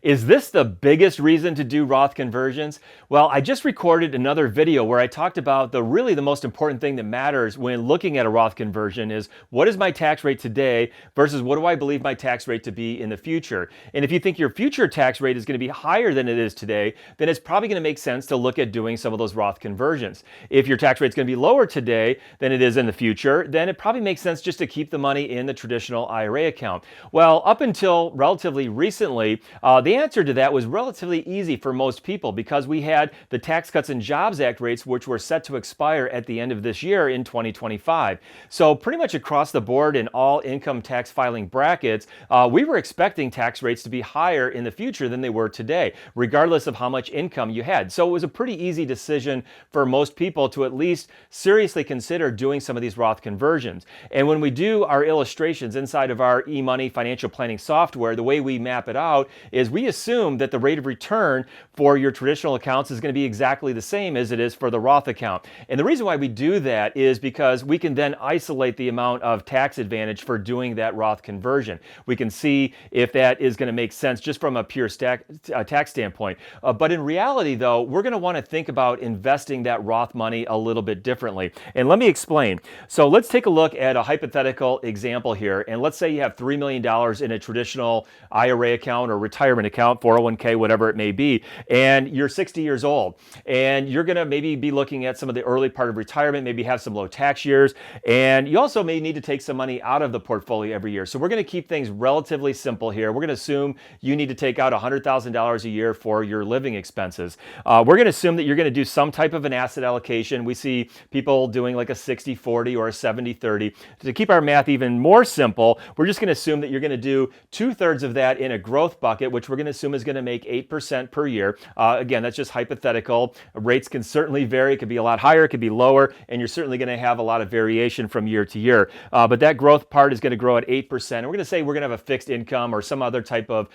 Is this the biggest reason to do Roth conversions? Well, I just recorded another video where I talked about really the most important thing that matters when looking at a Roth conversion is what is my tax rate today versus what do I believe my tax rate to be in the future. And if you think your future tax rate is going to be higher than it is today, then it's probably going to make sense to look at doing some of those Roth conversions. If your tax rate is going to be lower today than it is in the future, then it probably makes sense just to keep the money in the traditional IRA account. Well, up until relatively recently, the answer to that was relatively easy for most people because we had the Tax Cuts and Jobs Act rates, which were set to expire at the end of this year in 2025. So pretty much across the board in all income tax filing brackets, we were expecting tax rates to be higher in the future than they were today, regardless of how much income you had. So it was a pretty easy decision for most people to at least seriously consider doing some of these Roth conversions. And when we do our illustrations inside of our eMoney financial planning software, the way we map it out is we assume that the rate of return for your traditional accounts is going to be exactly the same as it is for the Roth account. And the reason why we do that is because we can then isolate the amount of tax advantage for doing that Roth conversion. We can see if that is going to make sense just from a pure tax standpoint. But in reality, though, we're going to want to think about investing that Roth money a little bit differently. And let me explain. So let's take a look at a hypothetical example here. And let's say you have $3 million in a traditional IRA account or retirement account, 401k, whatever it may be, and you're 60 years old. And you're going to maybe be looking at some of the early part of retirement, maybe have some low tax years. And you also may need to take some money out of the portfolio every year. So we're going to keep things relatively simple here. We're going to assume you need to take out $100,000 a year for your living expenses. We're going to assume that you're going to do some type of an asset allocation. We see people doing like a 60-40 or a 70-30. To keep our math even more simple, we're just going to assume that you're going to do 2/3 of that in a growth bucket, which we're going to assume is going to make 8% per year. Again, that's just hypothetical. Rates can certainly vary. It could be a lot higher, it could be lower, and you're certainly going to have a lot of variation from year to year. But that growth part is going to grow at 8%. And we're going to say we're going to have a fixed income or some other type of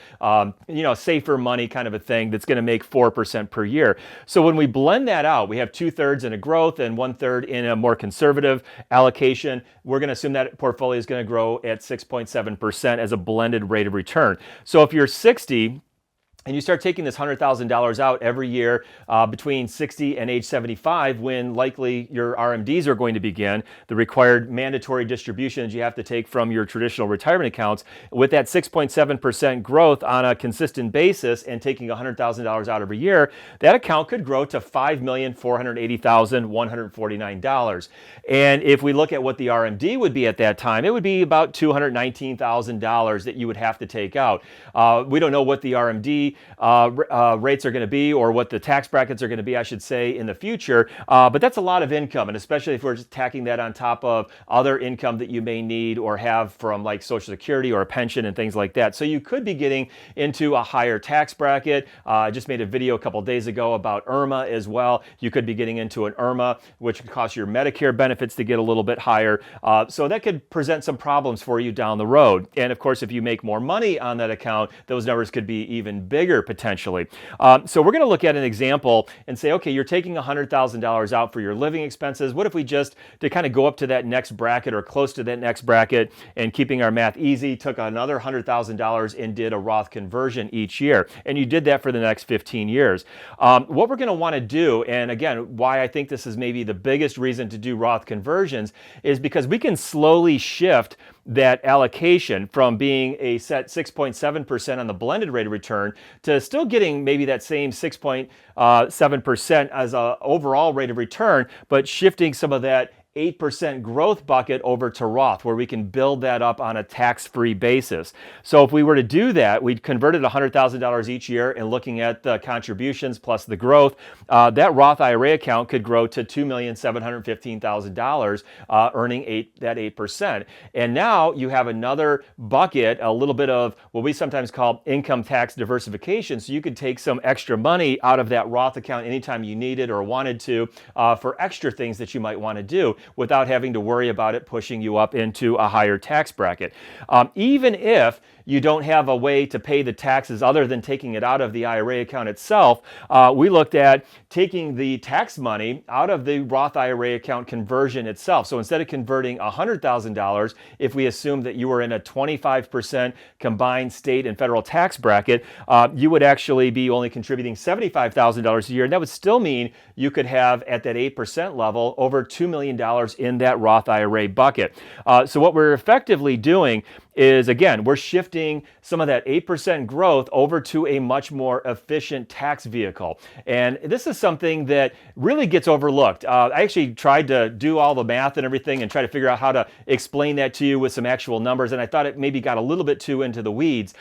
safer money kind of a thing that's going to make 4% per year. So when we blend that out, we have 2/3 in a growth and 1/3 in a more conservative allocation. We're going to assume that portfolio is going to grow at 6.7% as a blended rate of return. So if you're 60, and you start taking this $100,000 out every year between 60 and age 75, when likely your RMDs are going to begin, the required mandatory distributions you have to take from your traditional retirement accounts, with that 6.7% growth on a consistent basis and taking $100,000 out every year, that account could grow to $5,480,149. And if we look at what the RMD would be at that time, it would be about $219,000 that you would have to take out. We don't know what the RMD rates are going to be, or what the tax brackets are going to be, I should say, in the future. But that's a lot of income, and especially if we're just tacking that on top of other income that you may need or have from like Social Security or a pension and things like that. So you could be getting into a higher tax bracket. I just made a video a couple days ago about IRMAA as well. You could be getting into an IRMAA, which could cause your Medicare benefits to get a little bit higher. So that could present some problems for you down the road. And of course, if you make more money on that account, those numbers could be even bigger potentially. So we're going to look at an example and say, okay, you're taking $100,000 out for your living expenses. What if we just, to kind of go up to that next bracket or close to that next bracket, and keeping our math easy, took another $100,000 and did a Roth conversion each year? And you did that for the next 15 years. What we're going to want to do, and again, why I think this is maybe the biggest reason to do Roth conversions, is because we can slowly shift that allocation from being a set 6.7% on the blended rate of return to still getting maybe that same 6.7% as an overall rate of return, but shifting some of that 8% growth bucket over to Roth, where we can build that up on a tax-free basis. So if we were to do that, we'd converted $100,000 each year, and looking at the contributions plus the growth, that Roth IRA account could grow to $2,715,000, earning that 8%. And now you have another bucket, a little bit of what we sometimes call income tax diversification. So you could take some extra money out of that Roth account anytime you needed or wanted to for extra things that you might want to do. without having to worry about it pushing you up into a higher tax bracket. Even if you don't have a way to pay the taxes other than taking it out of the IRA account itself, we looked at taking the tax money out of the Roth IRA account conversion itself. So instead of converting $100,000, if we assume that you were in a 25% combined state and federal tax bracket, you would actually be only contributing $75,000 a year. And that would still mean you could have, at that 8% level, over $2 million in that Roth IRA bucket. So what we're effectively doing is, again, we're shifting some of that 8% growth over to a much more efficient tax vehicle. And this is something that really gets overlooked. I actually tried to do all the math and everything and try to figure out how to explain that to you with some actual numbers. And I thought it maybe got a little bit too into the weeds,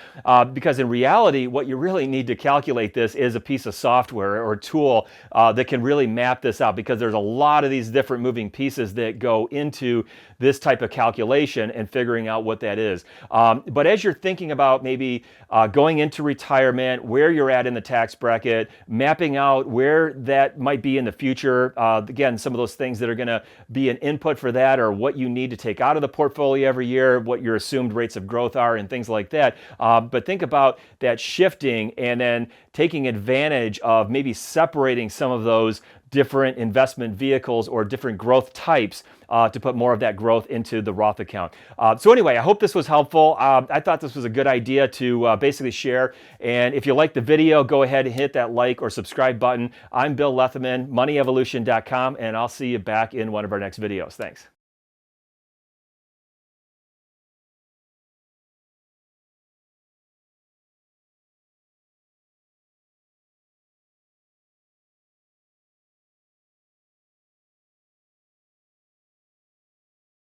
because in reality, what you really need to calculate this is a piece of software or tool that can really map this out, because there's a lot of these different moving pieces that go into this type of calculation and figuring out what that is. But as you're thinking about maybe going into retirement, where you're at in the tax bracket, mapping out where that might be in the future, again, some of those things that are going to be an input for that, or what you need to take out of the portfolio every year, what your assumed rates of growth are, and things like that. But think about that shifting and then taking advantage of maybe separating some of those different investment vehicles or different growth types to put more of that growth into the Roth account. So anyway, I hope this was helpful. I thought this was a good idea to basically share. And if you like the video, go ahead and hit that like or subscribe button. I'm Bill Leatherman, moneyevolution.com, and I'll see you back in one of our next videos. Thanks.